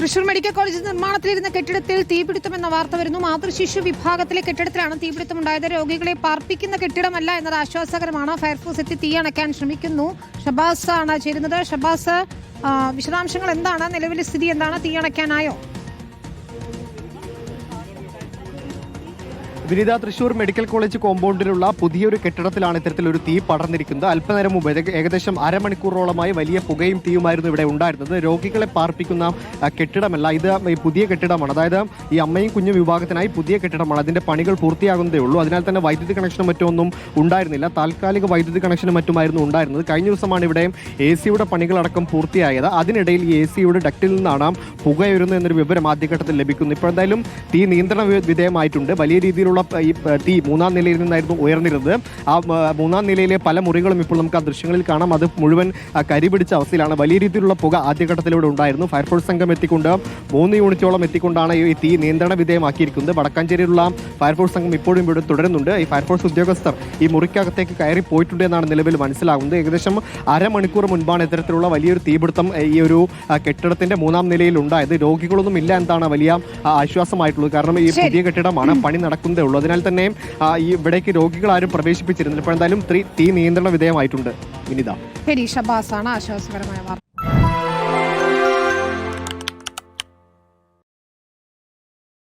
Thrissur medical college നിർമ്മാണത്തിലിരുന്ന കെട്ടിടത്തിൽ തീപിടുത്തമെന്ന വാർത്ത വരുന്നു. മാതൃശിശു വിഭാഗത്തിലെ കെട്ടിടത്തിലാണ് തീപിടുത്തമുണ്ടായത്. രോഗികളെ പാർപ്പിക്കുന്ന കെട്ടിടമല്ല എന്നത് ആശ്വാസകരമാണ്. ഫയർഫോഴ്സ് എത്തി തീ അണയ്ക്കാൻ ശ്രമിക്കുന്നു. ഷബാസ് ആണ് ചേരുന്നത്. ഷബാസ്, വിശദാംശങ്ങൾ എന്താണ്? നിലവിലെ സ്ഥിതി എന്താണ്? തീ അണയ്ക്കാനായോ? വിനീത, തൃശൂർ മെഡിക്കൽ കോളേജ് കോമ്പൗണ്ടിലുള്ള പുതിയൊരു കെട്ടിടത്തിലാണ് ഇത്തരത്തിലൊരു തീ പടർന്നിരിക്കുന്നത്. അല്പനേരം മുമ്പ് ഏകദേശം അരമണിക്കൂറോളമായി വലിയ പുകയും തീയുമായിരുന്നു ഇവിടെ ഉണ്ടായിരുന്നത്. രോഗികളെ പാർപ്പിക്കുന്ന കെട്ടിടമല്ല, ഇത് പുതിയ കെട്ടിടമാണ്. അതായത് ഈ അമ്മയും കുഞ്ഞും വിഭാഗത്തിനായി പുതിയ കെട്ടിടമാണ്. അതിന്റെ പണികൾ പൂർത്തിയാകുന്നതേ ഉള്ളൂ. അതിനാൽ തന്നെ വൈദ്യുതി കണക്ഷനും മറ്റൊന്നും ഉണ്ടായിരുന്നില്ല. താൽക്കാലിക വൈദ്യുതി കണക്ഷനും മറ്റുമായിരുന്നു ഉണ്ടായിരുന്നത്. കഴിഞ്ഞ ദിവസമാണ് ഇവിടെ AC-യുടെ പണികളടക്കം പൂർത്തിയായത്. അതിനിടയിൽ ഈ AC-യുടെ ഡക്റ്റിൽ നിന്നാണ് പുകയുരുന്നത് എന്നൊരു വിവരം ആദ്യഘട്ടത്തിൽ ലഭിക്കുന്നു. ഇപ്പോൾ എന്തായാലും തീ നിയന്ത്രണ വിധേയമായിട്ടുണ്ട്. വലിയ രീതിയിലുള്ള ഈ തീ 3-ാം നിലയിൽ നിന്നായിരുന്നു ഉയർന്നിരുന്നത്. ആ 3-ാം നിലയിലെ പല മുറികളും ഇപ്പോൾ നമുക്ക് ആ ദൃശ്യങ്ങളിൽ കാണാം. അത് മുഴുവൻ കരിപിടിച്ച അവസ്ഥയിലാണ്. വലിയ രീതിയിലുള്ള പുക ആദ്യഘട്ടത്തിലൂടെ ഉണ്ടായിരുന്നു. ഫയർഫോഴ്സ് സംഘം എത്തിക്കൊണ്ട് 3 യൂണിറ്റോളം എത്തിക്കൊണ്ടാണ് ഈ തീ നിയന്ത്രണ വിധേയമാക്കിയിരിക്കുന്നത്. വടക്കാഞ്ചേരിയിലുള്ള ഫയർഫോഴ്സ് സംഘം ഇപ്പോഴും ഇവിടെ തുടരുന്നുണ്ട്. ഈ ഫയർഫോഴ്സ് ഉദ്യോഗസ്ഥർ ഈ മുറിക്കകത്തേക്ക് കയറി പോയിട്ടുണ്ട് എന്നാണ് നിലവിൽ മനസ്സിലാകുന്നത്. ഏകദേശം അരമണിക്കൂർ മുൻപാണ് ഇത്തരത്തിലുള്ള വലിയൊരു തീപിടുത്തം ഈ ഒരു കെട്ടിടത്തിന്റെ 3-ാം നിലയിൽ ഉണ്ടായത്. രോഗികളൊന്നും ഇല്ല എന്നതാണ് വലിയ ആശ്വാസമായിട്ടുള്ളത്. കാരണം ഈ പുതിയ കെട്ടിടമാണ്, പണി നടക്കുന്നതേ ഉള്ളൂ. അതിനാൽ തന്നെ ഈ ഇവിടേക്ക് രോഗികൾ ആരും പ്രവേശിപ്പിച്ചിരുന്നില്ല. ഇപ്പോൾ എന്തായാലും തീ നിയന്ത്രണ വിധേയമായിട്ടുണ്ട്. വിനിത, ഷബാസ് ആണ് ആശ്വാസകരമായ വാർത്ത.